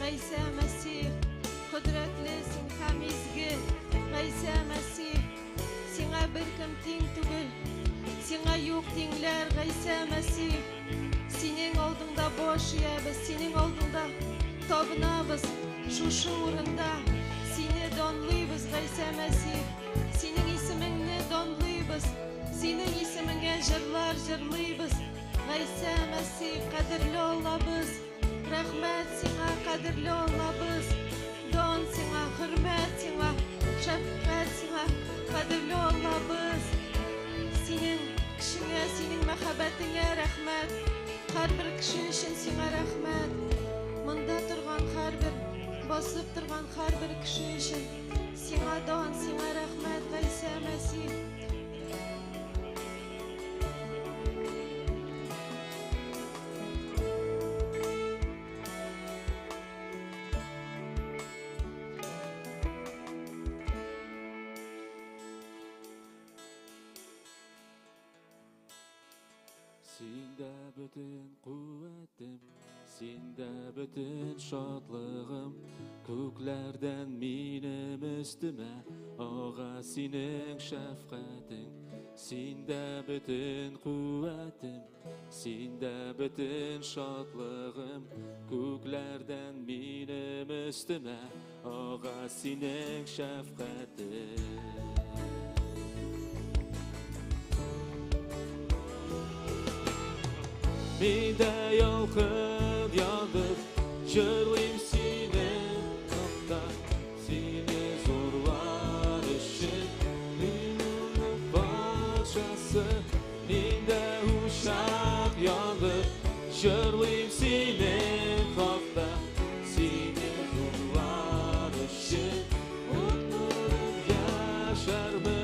Gaysa Mesih, kudretlisin hem izgi. Gaysa Mesih, Sina bir kim ting tugul, Sina yok tingler Gaysa Mesih. Senin oldunda boş yabız, senin oldunda tabınabız, şu uğrunda. Seni donluybız Gaysa Mesih, senin isminni donluybız, senin isminge jırlar jırlıybız. Gaysa Mesih kadirli olabız, rahmet sana kadirli olabız. Don sana, hürmet sana, şefkat sana kadirli olabız. Senin kişine, senin mehabbetine rahmet. Her bir kişi için sana rahmet. Mında turgan her bir, basıp turgan her bir kişi için sana don, sana rahmet Gaysa Mesih. Sende bütün kuvvetim, sende bütün şadlığım, köklerden benim üstüme ağa senin şefkatin. Sende bütün kuvvetim, sende bütün şadlığım, köklerden benim üstüme ağa senin şefkatin. Mide yalkın yandır, jırlayım seni kapta, seni zorlar için. Limonun parçası, mide uşak yandır, jırlayım seni kapta, seni zorlar için. Mutluluk yaşar mı?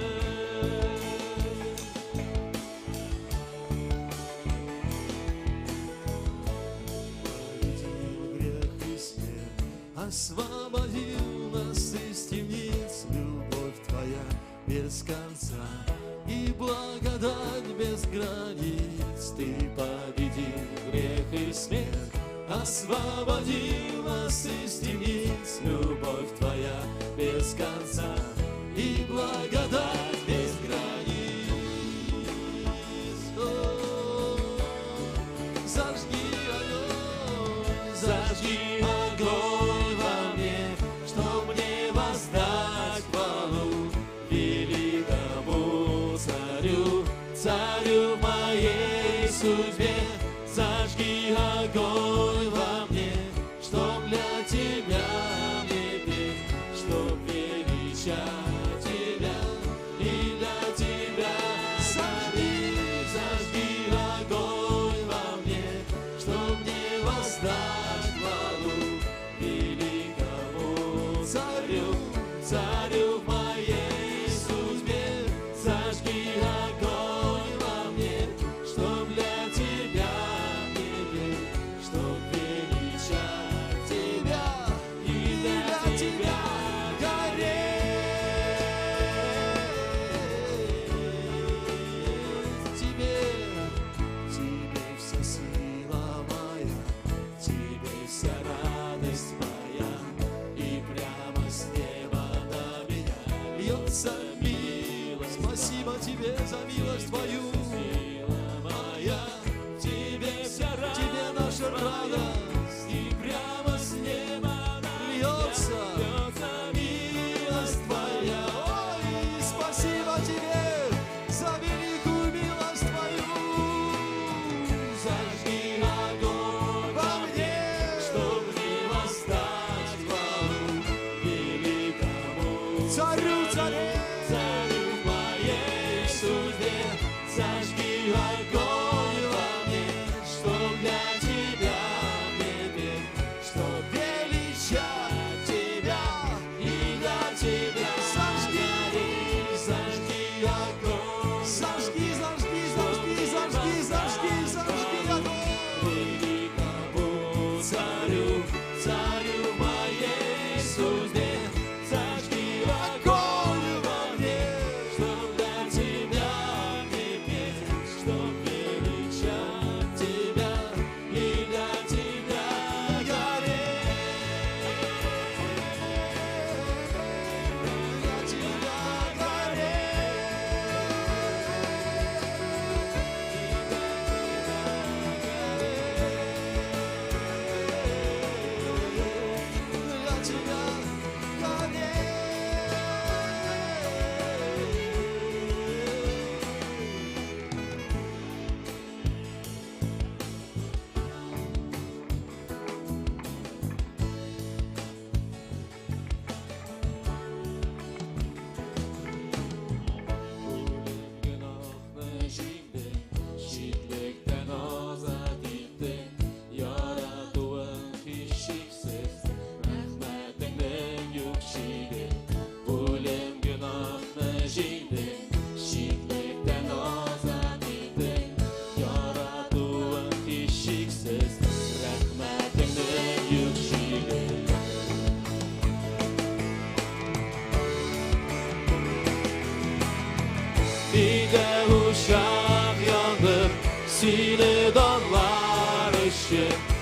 Освободил нас из темниц, любовь Твоя без конца и благодать без границ. Ты победил грех и смерть, освободил нас из темниц, любовь Твоя без конца и благодать без границ. О, зажги огонь, зажги огонь. Царю моей судьбе, зажги огонь во мне, чтоб для Тебя мне петь, чтоб величать Тебя и для Тебя. Зажги огонь во мне, чтоб мне воздать хвалу великому царю, царю моей судьбе, зажги огонь. Спасибо Тебе за милость Твою, моя, Тебе наша радость, и прямо с неба льется милость Твоя. Ой, спасибо Тебе за великую милость Твою. Зажги огонь во мне, чтоб не воздать хвалу великому царю царей. Зажги огонь во мне, чтоб для Тебя мне петь, чтоб величать Тебя и для Тебя. Зажги огонь, зажги огонь великому царю, царю моей судьбе. Зажги огонь Bir de uşak yandır, seni donlar ışık.